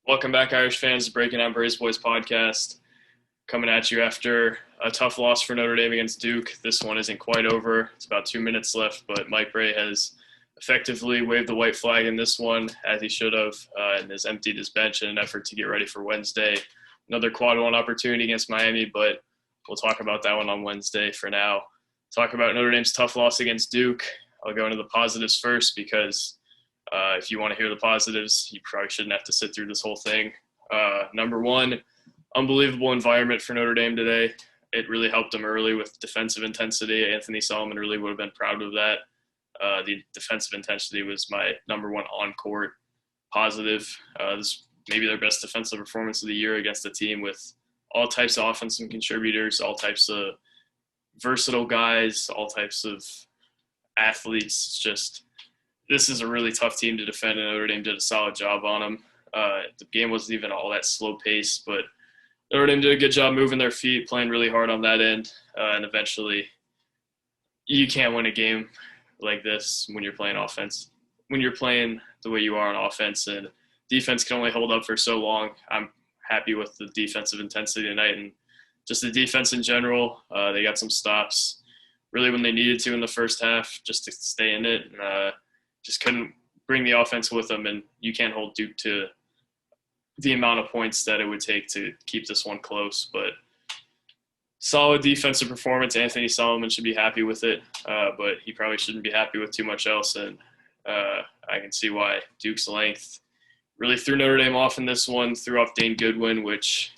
Welcome back, Irish fans, Breaking Down Braves Boys podcast. Coming at you after a tough loss for Notre Dame against Duke. This one isn't quite over. It's about 2 minutes left, but Mike Brey has effectively waved the white flag in this one, as he should have, and has emptied his bench in an effort to get ready for Wednesday. Another quad one opportunity against Miami, but we'll talk about that one on Wednesday. For now, talk about Notre Dame's tough loss against Duke. I'll go into the positives first because if you want to hear the positives, you probably shouldn't have to sit through this whole thing. Number one, unbelievable environment for Notre Dame today. It really helped them early with defensive intensity. Anthony Solomon really would have been proud of that. The defensive intensity was my number one on-court positive. This maybe their best defensive performance of the year against a team with all types of offensive contributors, all types of versatile guys, all types of athletes. This is a really tough team to defend, and Notre Dame did a solid job on them. The game wasn't even all that slow pace, but Notre Dame did a good job moving their feet, playing really hard on that end, and eventually you can't win a game like this when you're playing offense. When you're playing the way you are on offense, and defense can only hold up for so long. I'm happy with the defensive intensity tonight and just the defense in general. They got some stops really when they needed to in the first half just to stay in it. Just couldn't bring the offense with them, and you can't hold Duke to the amount of points that it would take to keep this one close. But solid defensive performance. Anthony Solomon should be happy with it, but he probably shouldn't be happy with too much else, and I can see why. Duke's length really threw Notre Dame off in this one, threw off Dane Goodwin, which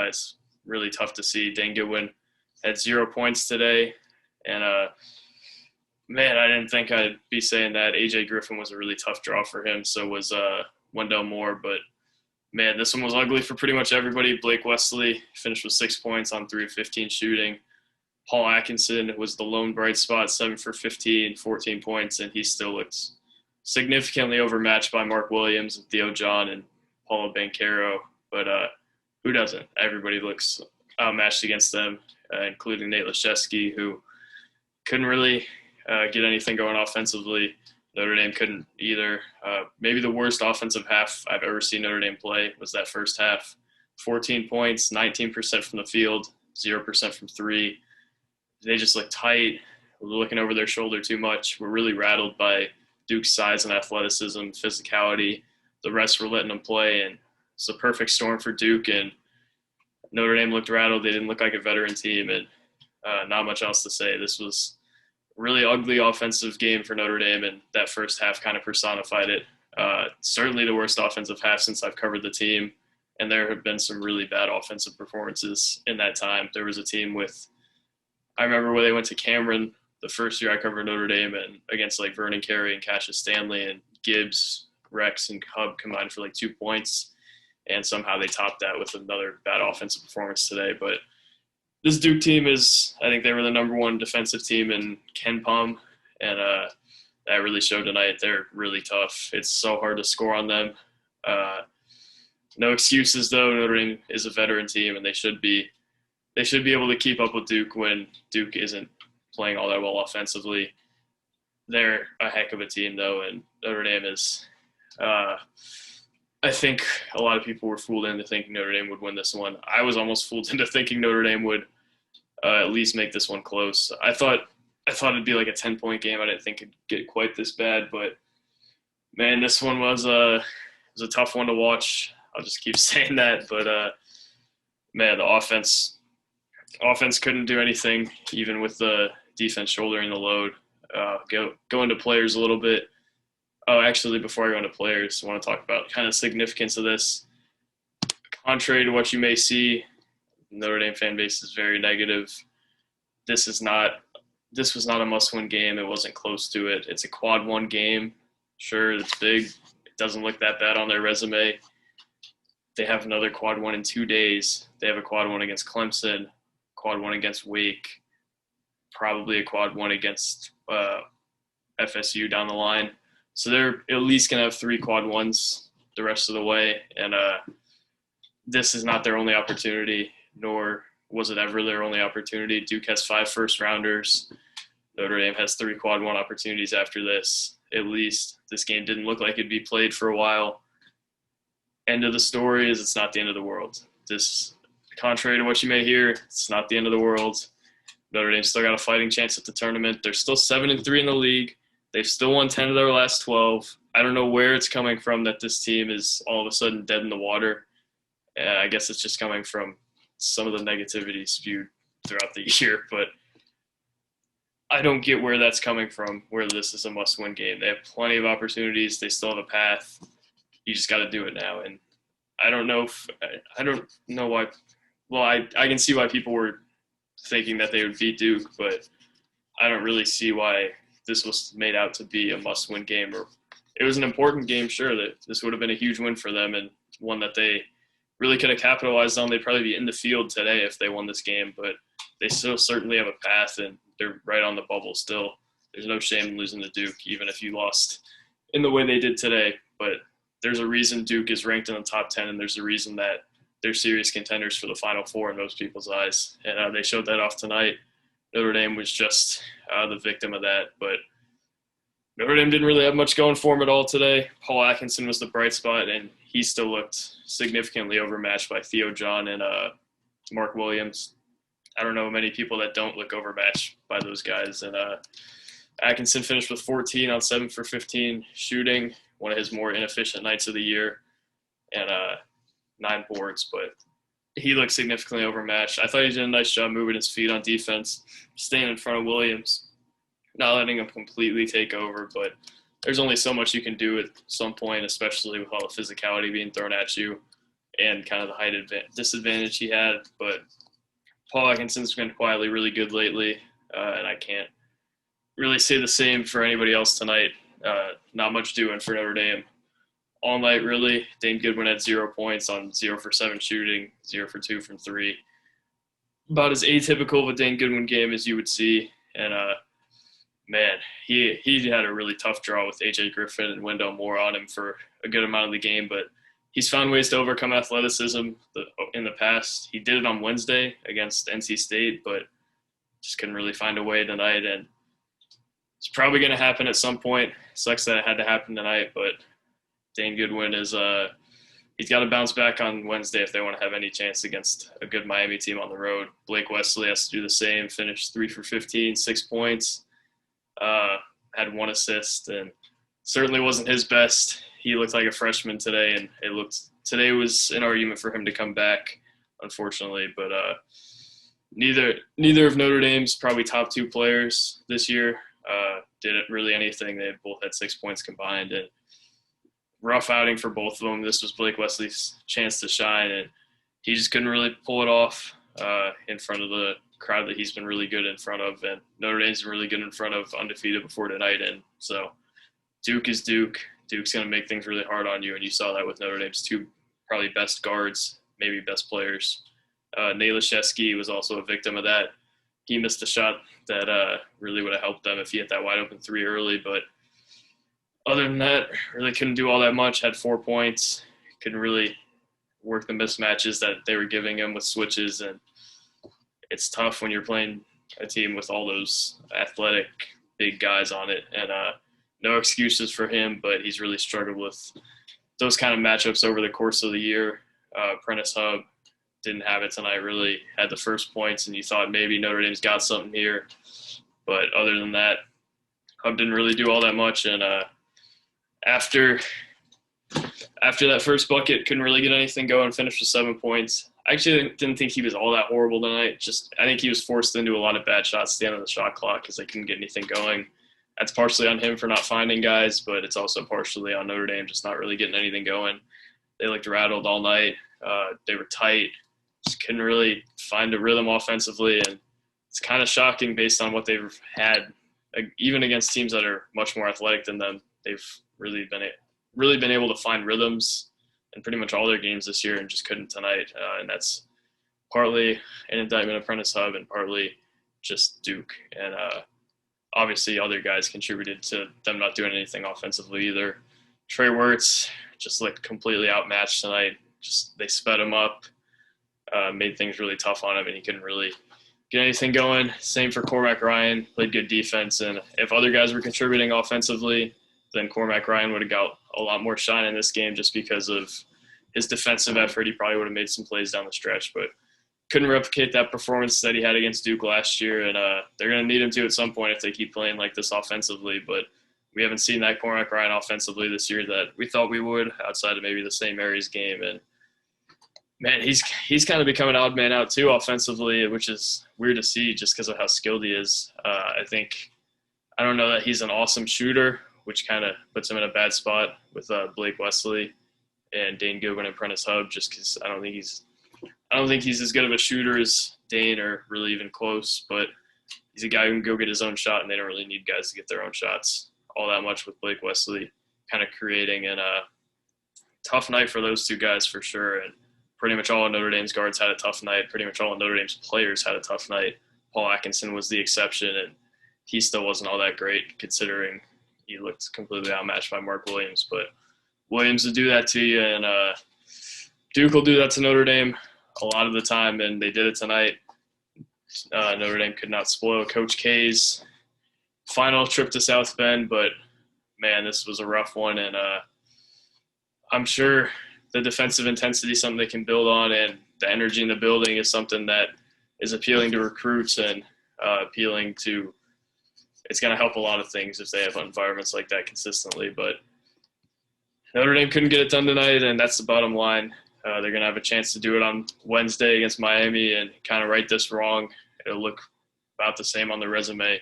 is really tough to see. Dane Goodwin had 0 points today, and man, I didn't think I'd be saying that. A.J. Griffin was a really tough draw for him, so was Wendell Moore. But, man, this one was ugly for pretty much everybody. Blake Wesley finished with 6 points on 3 of 15 shooting. Paul Atkinson was the lone bright spot, 7 for 15, 14 points, and he still looks significantly overmatched by Mark Williams and Theo John and Paulo Banchero. But who doesn't? Everybody looks outmatched against them, including Nate Laszewski, who couldn't really get anything going offensively. Notre Dame couldn't either. Maybe the worst offensive half I've ever seen Notre Dame play was that first half. 14 points, 19% from the field, 0% from three. They just looked tight, looking over their shoulder too much. We're really rattled by Duke's size and athleticism, physicality. The rest were letting them play, and it's a perfect storm for Duke. And Notre Dame looked rattled. They didn't look like a veteran team, and not much else to say. This was really ugly offensive game for Notre Dame, and that first half kind of personified it. Certainly the worst offensive half since I've covered the team, and there have been some really bad offensive performances in that time. There was a team I remember when they went to Cameron the first year I covered Notre Dame, and against like Vernon Carey and Cassius Stanley and Gibbs, Rex, and Hubb combined for like 2 points, and somehow they topped that with another bad offensive performance today. But this Duke team I think they were the number one defensive team in Ken Pom, and that really showed tonight. They're really tough. It's so hard to score on them. No excuses, though. Notre Dame is a veteran team, and they should be able to keep up with Duke when Duke isn't playing all that well offensively. They're a heck of a team, though, and Notre Dame is I think a lot of people were fooled into thinking Notre Dame would win this one. I was almost fooled into thinking Notre Dame would at least make this one close. I thought it'd be like a 10-point game. I didn't think it'd get quite this bad, but man, this one was a tough one to watch. I'll just keep saying that, but man, the offense couldn't do anything, even with the defense shouldering the load. Go into players a little bit. Oh, actually, before I go into players, I want to talk about kind of the significance of this. Contrary to what you may see, Notre Dame fan base is very negative. This was not a must-win game. It wasn't close to it. It's a quad one game. Sure, it's big. It doesn't look that bad on their resume. They have another quad one in 2 days. They have a quad one against Clemson, quad one against Wake, probably a quad one against FSU down the line. So they're at least going to have 3 quad ones the rest of the way. And this is not their only opportunity, nor was it ever their only opportunity. Duke has 5 first-rounders. Notre Dame has 3 quad one opportunities after this. At least this game didn't look like it'd be played for a while. end of the story is it's not the end of the world. This, contrary to what you may hear, it's not the end of the world. Notre Dame still got a fighting chance at the tournament. They're still 7-3 in the league. They've still won 10 of their last 12. I don't know where it's coming from that this team is all of a sudden dead in the water. I guess it's just coming from some of the negativity spewed throughout the year, but I don't get where that's coming from, where this is a must-win game. They have plenty of opportunities. They still have a path. You just got to do it now. And I don't know why. Well, I can see why people were thinking that they would beat Duke, but I don't really see why this was made out to be a must-win game. Or it was an important game, sure, that this would have been a huge win for them and one that they really could have capitalized on. They'd probably be in the field today if they won this game, but they still certainly have a path, and they're right on the bubble still. There's no shame in losing to Duke, even if you lost in the way they did today. But there's a reason Duke is ranked in the top 10, and there's a reason that they're serious contenders for the Final Four in most people's eyes. And they showed that off tonight. Notre Dame was just the victim of that. But Notre Dame didn't really have much going for him at all today. Paul Atkinson was the bright spot, and he still looked significantly overmatched by Theo John and Mark Williams. I don't know many people that don't look overmatched by those guys. And Atkinson finished with 14 on 7 for 15 shooting, one of his more inefficient nights of the year, and 9 boards. But he looked significantly overmatched. I thought he did a nice job moving his feet on defense, staying in front of Williams, not letting him completely take over. But there's only so much you can do at some point, especially with all the physicality being thrown at you and kind of the height disadvantage he had. But Paul Atkinson's been quietly really good lately, and I can't really say the same for anybody else tonight. Not much doing for Notre Dame all night, really. Dane Goodwin had 0 points on 0 for 7 shooting, 0 for 2 from 3. About as atypical of a Dane Goodwin game as you would see. And, man, he had a really tough draw with A.J. Griffin and Wendell Moore on him for a good amount of the game. But he's found ways to overcome athleticism in the past. He did it on Wednesday against NC State, but just couldn't really find a way tonight. And it's probably going to happen at some point. Sucks that it had to happen tonight, but Dane Goodwin is he's got to bounce back on Wednesday if they want to have any chance against a good Miami team on the road. Blake Wesley has to do the same, finished 3 for 15, 6 points, had 1 assist, and certainly wasn't his best. He looked like a freshman today, and today was an argument for him to come back, unfortunately. But neither of Notre Dame's probably top 2 players this year didn't really anything. They both had 6 points combined, and rough outing for both of them. This was Blake Wesley's chance to shine, and he just couldn't really pull it off in front of the crowd that he's been really good in front of, and Notre Dame's been really good in front of undefeated before tonight. And so Duke is Duke. Duke's going to make things really hard on you, and you saw that with Notre Dame's 2 probably best guards, maybe best players. Laszewski was also a victim of that. He missed a shot that really would have helped them if he hit that wide open 3 early, but other than that, really couldn't do all that much. Had 4 points. Couldn't really work the mismatches that they were giving him with switches. And it's tough when you're playing a team with all those athletic big guys on it. And no excuses for him, but he's really struggled with those kind of matchups over the course of the year. Prentiss Hubb didn't have it tonight, really had the first points, and you thought maybe Notre Dame's got something here. But other than that, Hubb didn't really do all that much. And after that first bucket, couldn't really get anything going, finished with 7 points. I actually didn't think he was all that horrible tonight. I think he was forced into a lot of bad shots at the end of the shot clock because they couldn't get anything going. That's partially on him for not finding guys, but it's also partially on Notre Dame just not really getting anything going. They looked rattled all night. They were tight. Just couldn't really find a rhythm offensively, and it's kind of shocking based on what they've had, even against teams that are much more athletic than them. They've really been able to find rhythms in pretty much all their games this year and just couldn't tonight. And that's partly an indictment of Prentiss Hubb and partly just Duke. And obviously other guys contributed to them not doing anything offensively either. Trey Wertz just looked completely outmatched tonight. Just they sped him up, made things really tough on him, and he couldn't really get anything going. Same for Cormac Ryan, played good defense. And if other guys were contributing offensively, then Cormac Ryan would have got a lot more shine in this game just because of his defensive effort, he probably would have made some plays down the stretch, but couldn't replicate that performance that he had against Duke last year. And they're going to need him to at some point if they keep playing like this offensively. But we haven't seen that Cormac Ryan offensively this year that we thought we would, outside of maybe the St. Mary's game. And man, he's kind of become an odd man out too offensively, which is weird to see just because of how skilled he is. I don't know that he's an awesome shooter, which kind of puts him in a bad spot with Blake Wesley and Dane Goodwin and Prentiss Hubb, just because I don't think he's as good of a shooter as Dane or really even close, but he's a guy who can go get his own shot, and they don't really need guys to get their own shots all that much with Blake Wesley kind of creating. And a tough night for those two guys for sure. And pretty much all of Notre Dame's guards had a tough night. Pretty much all of Notre Dame's players had a tough night. Paul Atkinson was the exception, and he still wasn't all that great considering he looked completely outmatched by Mark Williams. But Williams will do that to you, and Duke will do that to Notre Dame a lot of the time, and they did it tonight. Notre Dame could not spoil Coach K's final trip to South Bend, but, man, this was a rough one, and I'm sure the defensive intensity is something they can build on, and the energy in the building is something that is appealing to recruits and appealing to – it's going to help a lot of things if they have environments like that consistently. But Notre Dame couldn't get it done tonight, and that's the bottom line. They're going to have a chance to do it on Wednesday against Miami and kind of right this wrong. It'll look about the same on the resume.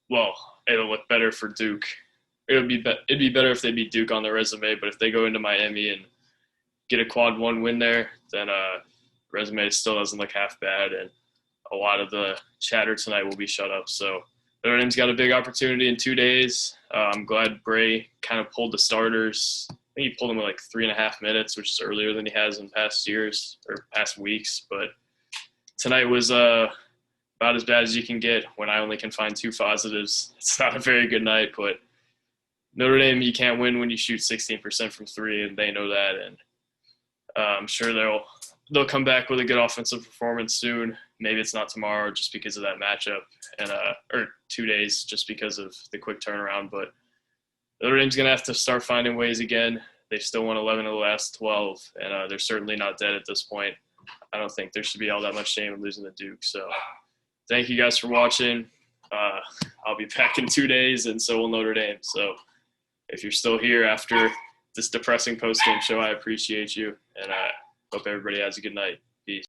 Well, it'll look better for Duke. It'd be better if they beat Duke on the resume, but if they go into Miami and get a quad one win there, then resume still doesn't look half bad, and a lot of the chatter tonight will be shut up. So Notre Dame's got a big opportunity in 2 days. I'm glad Bray kind of pulled the starters. I think he pulled them with like 3.5 minutes, which is earlier than he has in past years or past weeks. But tonight was about as bad as you can get when I only can find 2 positives. It's not a very good night, but Notre Dame, you can't win when you shoot 16% from 3, and they know that. And I'm sure they'll come back with a good offensive performance soon. Maybe it's not tomorrow just because of that matchup, and or 2 days just because of the quick turnaround. But Notre Dame's going to have to start finding ways again. They've still won 11 of the last 12, and they're certainly not dead at this point. I don't think there should be all that much shame in losing to Duke. So thank you guys for watching. I'll be back in 2 days, and so will Notre Dame. So if you're still here after this depressing post-game show, I appreciate you, and I hope everybody has a good night. Peace.